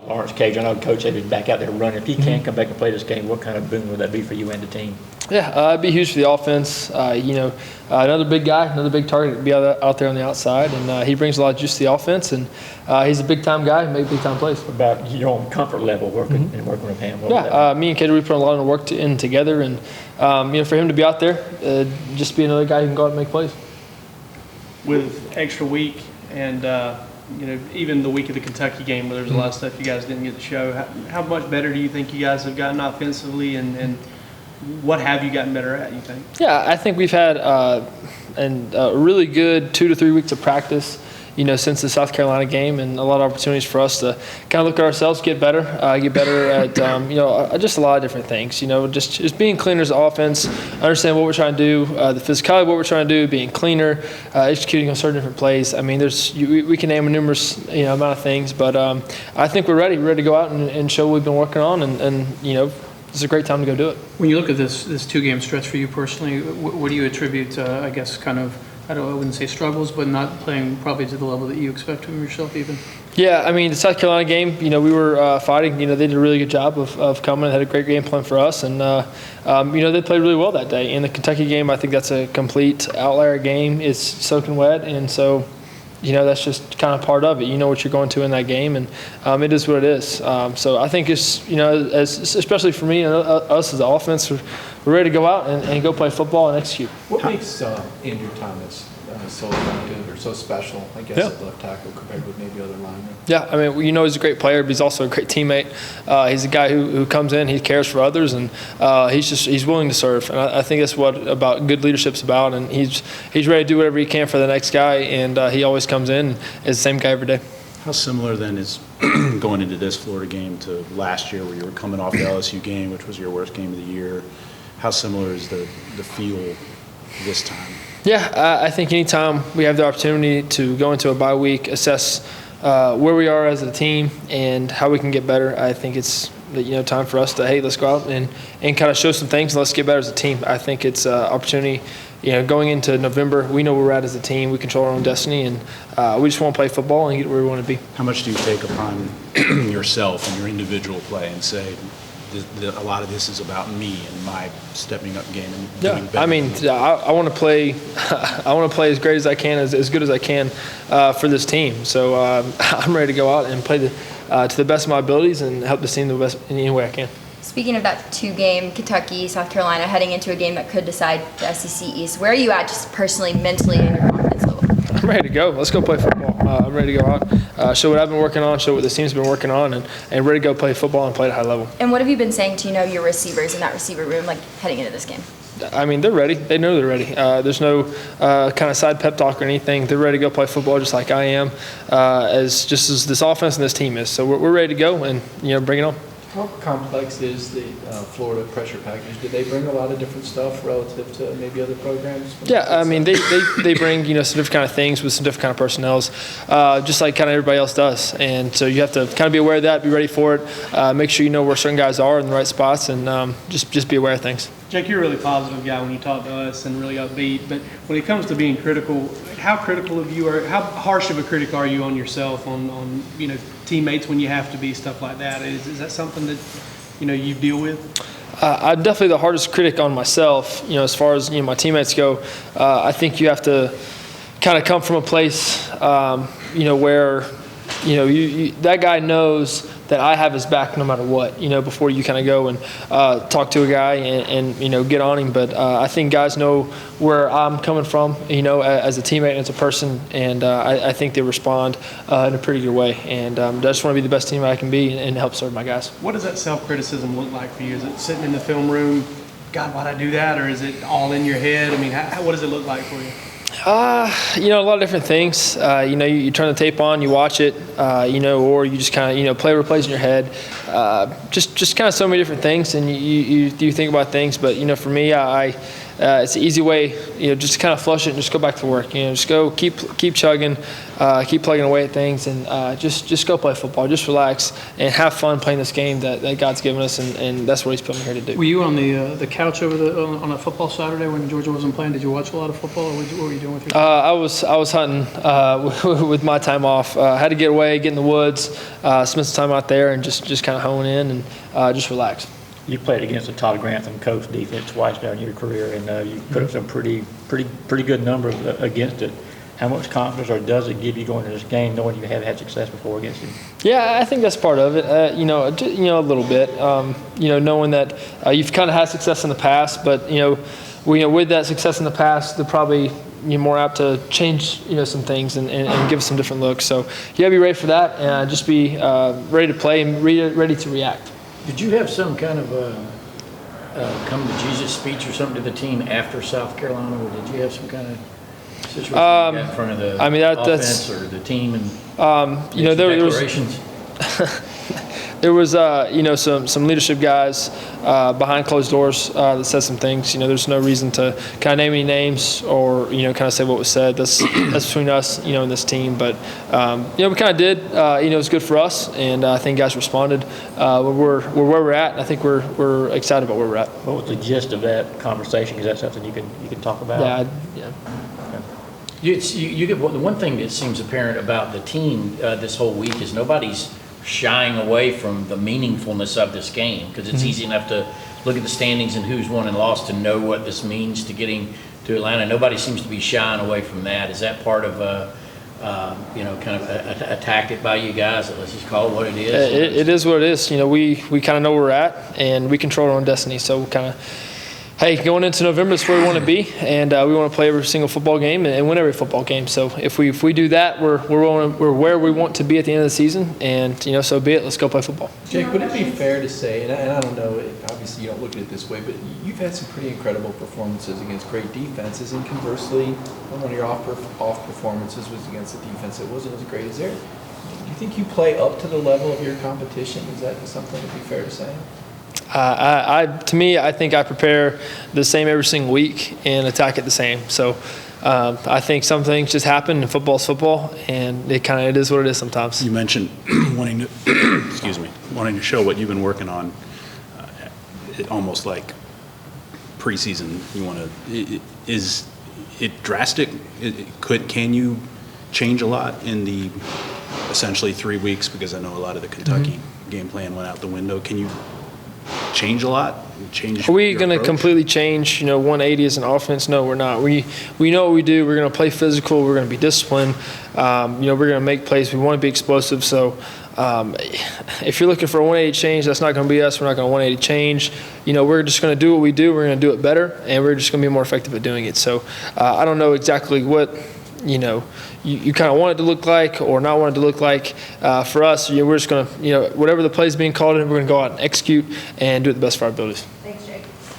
Lawrence Cage, I know Coach said he's back out there running. If he can come back and play this game, what kind of boon would that be for you and the team? Yeah, it'd be huge for the offense. Another big guy, another big target to be out there on the outside, and he brings a lot of juice to the offense, and he's a big-time guy, make big-time plays. What about your own comfort level working with him? Me and Kader, we put a lot of work in together, and for him to be out there, just be another guy who can go out and make plays. With extra week and even the week of the Kentucky game where there's a lot of stuff you guys didn't get to show, how much better do you think you guys have gotten offensively, and what have you gotten better at, you think? Yeah, I think we've had a really good 2 to 3 weeks of practice, since the South Carolina game, and a lot of opportunities for us to kind of look at ourselves, get better at, just a lot of different things. Just being cleaner as an offense, understand what we're trying to do, the physicality of what we're trying to do, being cleaner, executing on certain different plays. I mean, we can name a numerous amount of things, but I think we're ready to go out and show what we've been working on, and it's a great time to go do it. When you look at this 2-game stretch for you personally, what do you attribute to, I guess, kind of, I wouldn't say struggles, but not playing probably to the level that you expect from yourself even? Yeah, I mean, the South Carolina game, we were fighting. They did a really good job of coming, had a great game plan for us, and, they played really well that day. In the Kentucky game, I think that's a complete outlier game. It's soaking wet, and so that's just kind of part of it. You know what you're going to in that game, and it is what it is. So I think it's, especially for me and us as the offense, we're ready to go out and go play football and execute. What makes Andrew Thomas so effective or so special, I guess, at left tackle compared with maybe other linemen? Yeah, I mean, he's a great player, but he's also a great teammate. He's a guy who comes in, he cares for others, and he's willing to serve. And I think that's what about good leadership's about. And he's ready to do whatever he can for the next guy, and he always comes in and is the same guy every day. How similar then is going into this Florida game to last year, where you were coming off the LSU game, which was your worst game of the year? How similar is the feel this time? Yeah, I think anytime we have the opportunity to go into a bye week, assess where we are as a team and how we can get better, I think it's time for us to, hey, let's go out and kind of show some things and let's get better as a team. I think it's an opportunity. Going into November, we know where we're at as a team. We control our own destiny, and we just want to play football and get where we want to be. How much do you take upon yourself and your individual play and say, a lot of this is about me and my stepping up game and doing better? I mean, I want to play. I want to play as great as I can, as good as I can for this team. So I'm ready to go out and play to the best of my abilities and help this team the best in any way I can. Speaking of that 2-game, Kentucky, South Carolina, heading into a game that could decide the SEC East, where are you at just personally, mentally, and your confidence level? I'm ready to go. Let's go play football. I'm ready to go out, show what I've been working on, show what this team's been working on, and ready to go play football and play at a high level. And what have you been saying to your receivers in that receiver room, heading into this game? I mean, they're ready. They know they're ready. There's no kind of side pep talk or anything. They're ready to go play football just like I am, as this offense and this team is. So we're ready to go and bring it on. How complex is the Florida pressure package? Do they bring a lot of different stuff relative to maybe other programs? Yeah, I mean, they bring some different kind of things with some different kind of personnels, just like kind of everybody else does. And so you have to kind of be aware of that, be ready for it, make sure you know where certain guys are in the right spots, and just be aware of things. Jake, you're a really positive guy when you talk to us and really upbeat, but when it comes to being critical, how critical of you are, how harsh of a critic are you on yourself, on teammates when you have to be, stuff like that? Is that something that you deal with? I'm definitely the hardest critic on myself. As far as my teammates go, I think you have to kind of come from a place where that guy knows that I have his back no matter what, before you kind of go and talk to a guy and get on him. But I think guys know where I'm coming from, as a teammate and as a person, and I think they respond in a pretty good way. And I just want to be the best teammate I can be and help serve my guys. What does that self-criticism look like for you? Is it sitting in the film room, God, why'd I do that? Or is it all in your head? I mean, what does it look like for you? A lot of different things. You turn the tape on, you watch it, or you just kind of, play replays in your head. Just kind of so many different things, and you think about things. But for me, I it's an easy way, just to kind of flush it and just go back to work. Just go keep chugging, keep plugging away at things, and just go play football. Just relax and have fun playing this game that God's given us, and that's what He's put me here to do. Were you on the couch on a football Saturday when Georgia wasn't playing? Did you watch a lot of football, or what were you doing with your time? I was hunting with my time off. Had to get away, get in the woods, spend some time out there, and just kind of hone in and just relax. You played against a Todd Grantham coach defense twice during your career, and you put up some pretty good numbers against it. How much confidence, or does it give you going into this game, knowing you have had success before against him? Yeah, I think that's part of it. A little bit. Knowing that you've kind of had success in the past, but with that success in the past, they're probably more apt to change some things and give us some different looks. So you gotta be ready for that, and just be ready to play and ready to react. Did you have some kind of come to Jesus speech or something to the team after South Carolina, or did you have some kind of situation in front of the offense or the team and declarations? There was some leadership guys behind closed doors that said some things. There's no reason to kind of name any names or kind of say what was said. That's between us and this team. But we kind of did. It was good for us, and I think guys responded. We're where we're at. And I think we're excited about where we're at. What was the gist of that conversation? Is that something you can talk about? Yeah. You get the one thing that seems apparent about the team this whole week is nobody's shying away from the meaningfulness of this game, because it's easy enough to look at the standings and who's won and lost to know what this means to getting to Atlanta. Nobody seems to be shying away from that. Is that part of kind of a tactic by you guys? Let's just call it what it is. It is what it is. We kind of know where we're at, and we control our own destiny. So we kind of, going into November, that's where we want to be, and we want to play every single football game and win every football game. So if we do that, we're where we want to be at the end of the season, and so be it. Let's go play football. Jake, would it be fair to say, and I don't know, obviously you don't look at it this way, but you've had some pretty incredible performances against great defenses, and conversely, one of your off performances was against a defense that wasn't as great as theirs. Do you think you play up to the level of your competition? Is that something that would be fair to say? To me, I think I prepare the same every single week and attack it the same. So I think some things just happen, and football's football, and it is what it is sometimes. You mentioned wanting to show what you've been working on, almost like preseason. You want to is it drastic? Can you change a lot in the essentially 3 weeks? Because I know a lot of the Kentucky game plan went out the window. Can you change a lot? Are we going to completely change, 180 as an offense? No, we're not. We know what we do. We're going to play physical. We're going to be disciplined. We're going to make plays. We want to be explosive. So if you're looking for a 180 change, that's not going to be us. We're not going to 180 change. We're just going to do what we do. We're going to do it better, and we're just going to be more effective at doing it. So I don't know exactly what you kind of want it to look like or not want it to look like. For us, we're just going to, whatever the play is being called in, we're going to go out and execute and do it the best for our abilities. Thanks.